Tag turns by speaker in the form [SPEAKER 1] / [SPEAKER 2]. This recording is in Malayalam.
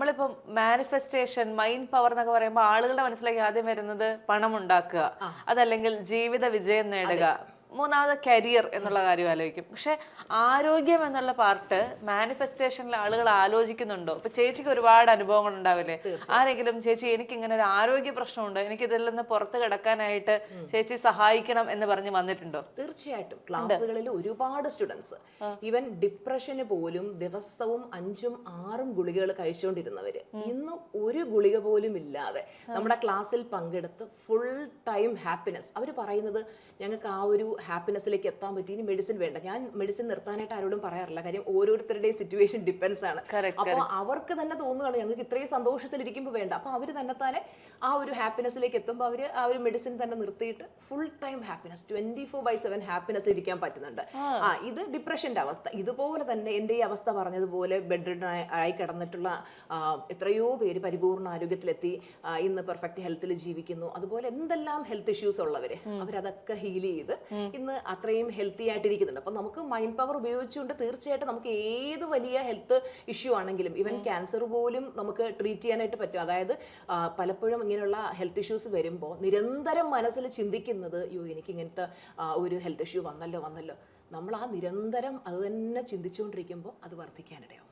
[SPEAKER 1] നമ്മളിപ്പം മാനിഫെസ്റ്റേഷൻ മൈൻഡ് പവർ എന്നൊക്കെ പറയുമ്പോൾ ആളുകളുടെ മനസ്സിലേക്ക് ആദ്യം വരുന്നത് പണം ഉണ്ടാക്കുക, അതല്ലെങ്കിൽ ജീവിത വിജയം നേടുക, മൂന്നാമത് കരിയർ എന്നുള്ള കാര്യം ആലോചിക്കും. പക്ഷെ ആരോഗ്യം എന്നുള്ള പാർട്ട് മാനിഫെസ്റ്റേഷനിൽ ആളുകൾ ആലോചിക്കുന്നുണ്ടോ? ഇപ്പൊ ചേച്ചിക്ക് ഒരുപാട് അനുഭവങ്ങൾ ഉണ്ടാവില്ലേ? ആരെങ്കിലും ചേച്ചി എനിക്ക് ഇങ്ങനെ ഒരു ആരോഗ്യ പ്രശ്നമുണ്ട്, എനിക്ക് ഇതിൽ നിന്ന് പുറത്ത് കിടക്കാനായിട്ട് ചേച്ചി സഹായിക്കണം എന്ന് പറഞ്ഞ് വന്നിട്ടുണ്ടോ?
[SPEAKER 2] തീർച്ചയായിട്ടും ക്ലാസ്സുകളിൽ ഒരുപാട് സ്റ്റുഡൻസ് ഈവൻ ഡിപ്രഷന് പോലും ദിവസവും 5ഉം 6ഉം ഗുളികകൾ കഴിച്ചുകൊണ്ടിരുന്നവര് ഇന്ന് ഒരു ഗുളിക പോലും ഇല്ലാതെ നമ്മുടെ ക്ലാസ്സിൽ പങ്കെടുത്ത് ഫുൾ ടൈം ഹാപ്പിനെസ്. അവർ പറയുന്നത് ഞങ്ങൾക്ക് ആ ഒരു ഹാപ്പിനെസ്സിലേക്ക് എത്താൻ പറ്റി, ഇനി മെഡിസിൻ വേണ്ട. ഞാൻ മെഡിസിൻ നിർത്താനായിട്ട് ആരോടും പറയാറില്ല, കാര്യം ഓരോരുത്തരുടെയും സിറ്റുവേഷൻ ഡിപ്പെൻസ് ആണ്. അപ്പോൾ അവർക്ക് തന്നെ തോന്നുകയാണ് ഞങ്ങൾക്ക് ഇത്രയും സന്തോഷത്തിലിരിക്കുമ്പോൾ വേണ്ട. അപ്പോൾ അവർ തന്നെ ആ ഒരു ഹാപ്പിനെസ്സിലേക്ക് എത്തുമ്പോൾ അവർ ആ ഒരു മെഡിസിൻ തന്നെ നിർത്തിയിട്ട് ഫുൾ ടൈം ഹാപ്പിനെസ് 24/7 ഹാപ്പിനെസ് ഇരിക്കാൻ പറ്റുന്നുണ്ട്. ഇത് ഡിപ്രഷന്റെ അവസ്ഥ. ഇതുപോലെ തന്നെ എൻ്റെ ഈ അവസ്ഥ പറഞ്ഞതുപോലെ ബെഡ് റിഡൻ ആയി കിടന്നിട്ടുള്ള എത്രയോ പേര് പരിപൂർണ്ണ ആരോഗ്യത്തിലെത്തി ഇന്ന് പെർഫെക്റ്റ് ഹെൽത്തിൽ ജീവിക്കുന്നു. അതുപോലെ എന്തെല്ലാം ഹെൽത്ത് ഇഷ്യൂസ് ഉള്ളവര് അവരതൊക്കെ ഹീൽ ചെയ്ത് ഇന്ന് അത്രയും ഹെൽത്തി ആയിട്ടിരിക്കുന്നുണ്ട്. അപ്പം നമുക്ക് മൈൻഡ് പവർ ഉപയോഗിച്ചുകൊണ്ട് തീർച്ചയായിട്ടും നമുക്ക് ഏത് വലിയ ഹെൽത്ത് ഇഷ്യൂ ആണെങ്കിലും ഈവൻ ക്യാൻസർ പോലും നമുക്ക് ട്രീറ്റ് ചെയ്യാനായിട്ട് പറ്റും. അതായത് പലപ്പോഴും ഇങ്ങനെയുള്ള ഹെൽത്ത് ഇഷ്യൂസ് വരുമ്പോൾ നിരന്തരം മനസ്സിൽ ചിന്തിക്കുന്നത് അയ്യോ എനിക്ക് ഇങ്ങനത്തെ ഒരു ഹെൽത്ത് ഇഷ്യൂ വന്നല്ലോ. നമ്മൾ ആ നിരന്തരം അത് തന്നെ ചിന്തിച്ചുകൊണ്ടിരിക്കുമ്പോൾ അത് വർദ്ധിക്കാനിടയാവും.